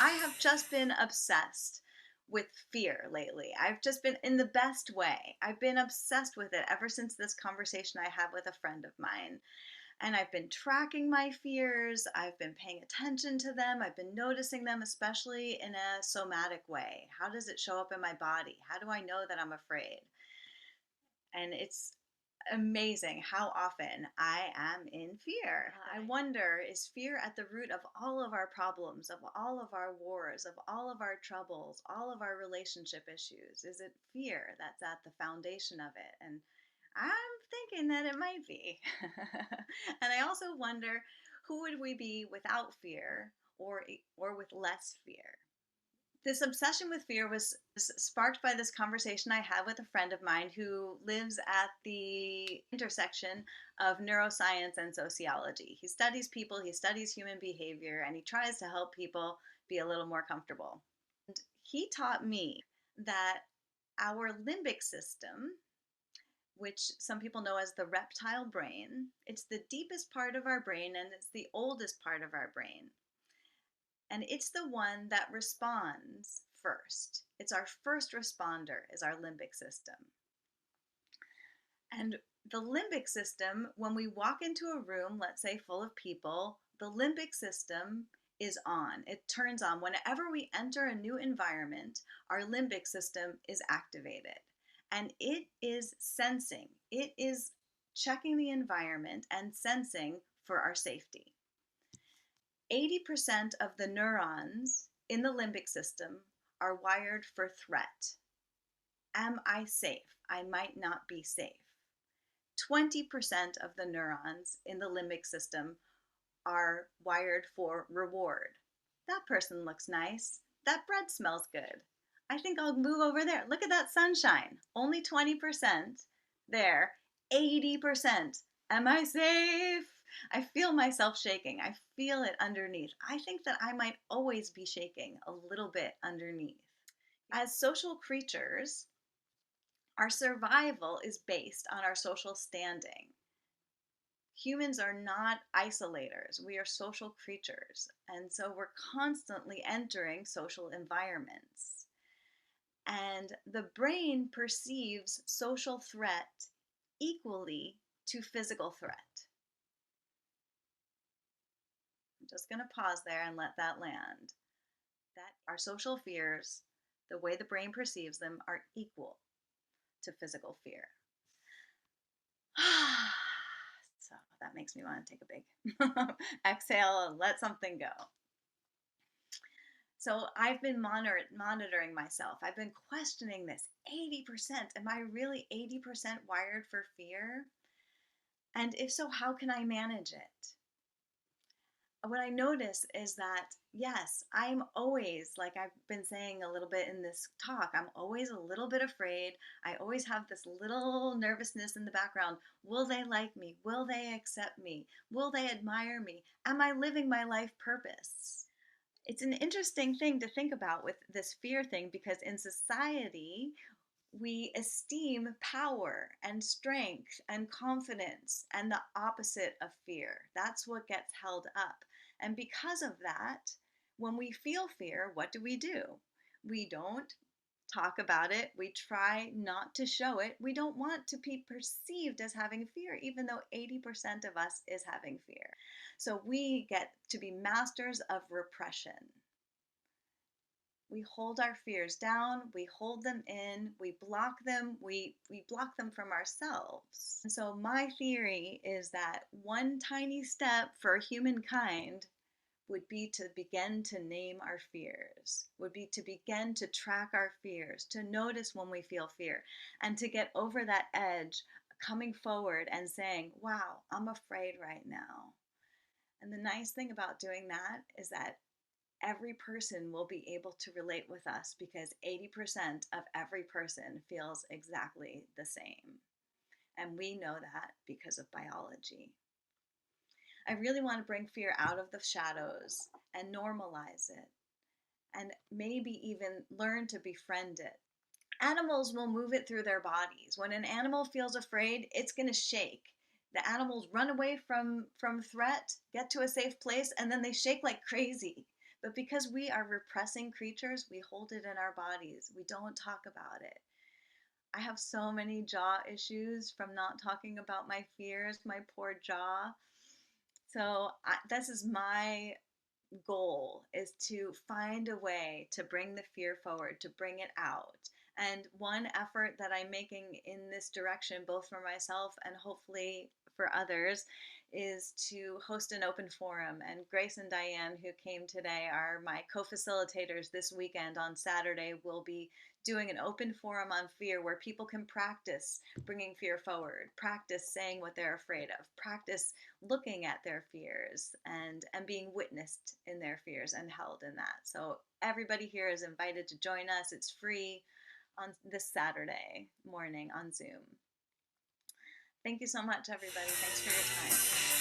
I have just been obsessed with fear lately. I've just been in the best way. I've been obsessed with it ever since this conversation I had with a friend of mine. And I've been tracking my fears. I've been paying attention to them. I've been noticing them, especially in a somatic way. How does it show up in my body? How do I know that I'm afraid? And it's amazing how often I am in fear. I wonder, is fear at the root of all of our problems, of all of our wars, of all of our troubles, all of our relationship issues? Is it fear that's at the foundation of it? And I'm thinking that it might be. And I also wonder, who would we be without fear, or with less fear? This obsession with fear was sparked by this conversation I had with a friend of mine who lives at the intersection of neuroscience and sociology. He studies people, he studies human behavior, and he tries to help people be a little more comfortable. And he taught me that our limbic system, which some people know as the reptile brain, it's the deepest part of our brain and it's the oldest part of our brain. And it's the one that responds first. It's our first responder, is our limbic system. And the limbic system, when we walk into a room, let's say full of people, the limbic system is on. It turns on. Whenever we enter a new environment, our limbic system is activated. And it is sensing, it is checking the environment and sensing for our safety. 80% of the neurons in the limbic system are wired for threat. Am I safe? I might not be safe. 20% of the neurons in the limbic system are wired for reward. That person looks nice. That bread smells good. I think I'll move over there. Look at that sunshine. Only 20% there. 80%. Am I safe? I feel myself shaking. I feel it underneath. I think that I might always be shaking a little bit underneath. As social creatures, our survival is based on our social standing. Humans are not isolators. We are social creatures. And so we're constantly entering social environments. And the brain perceives social threat equally to physical threat. I'm just going to pause there and let that land. That our social fears, the way the brain perceives them, are equal to physical fear. So that makes me want to take a big exhale and let something go. So I've been monitoring myself. I've been questioning this. 80%. Am I really 80% wired for fear? And if so, how can I manage it? What I notice is that, yes, I'm always, like I've been saying a little bit in this talk, I'm always a little bit afraid. I always have this little nervousness in the background. Will they like me? Will they accept me? Will they admire me? Am I living my life purpose? It's an interesting thing to think about with this fear thing, because in society, we esteem power and strength and confidence and the opposite of fear. That's what gets held up. And because of that, when we feel fear, what do? We don't talk about it. We try not to show it. We don't want to be perceived as having fear, even though 80% of us is having fear. So we get to be masters of repression. We hold our fears down, we hold them in, we block them, we block them from ourselves. And so my theory is that one tiny step for humankind would be to begin to name our fears, would be to begin to track our fears, to notice when we feel fear, and to get over that edge, coming forward and saying, wow, I'm afraid right now. And the nice thing about doing that is that every person will be able to relate with us, because 80% of every person feels exactly the same. And we know that because of biology. I really want to bring fear out of the shadows and normalize it, and maybe even learn to befriend it. Animals will move it through their bodies. When an animal feels afraid, it's going to shake. The animals run away from threat, get to a safe place, and then they shake like crazy. But because we are repressing creatures, we hold it in our bodies. We don't talk about it. I have so many jaw issues from not talking about my fears, my poor jaw. So this is my goal, is to find a way to bring the fear forward, to bring it out. And one effort that I'm making in this direction, both for myself and hopefully for others, is to host an open forum. And Grace and Diane, who came today, are my co facilitators this weekend. On Saturday, we'll be doing an open forum on fear where people can practice bringing fear forward, practice saying what they're afraid of, practice looking at their fears and being witnessed in their fears and held in that. So everybody here is invited to join us. It's free on this Saturday morning on Zoom. Thank you so much, everybody. Thanks for your time.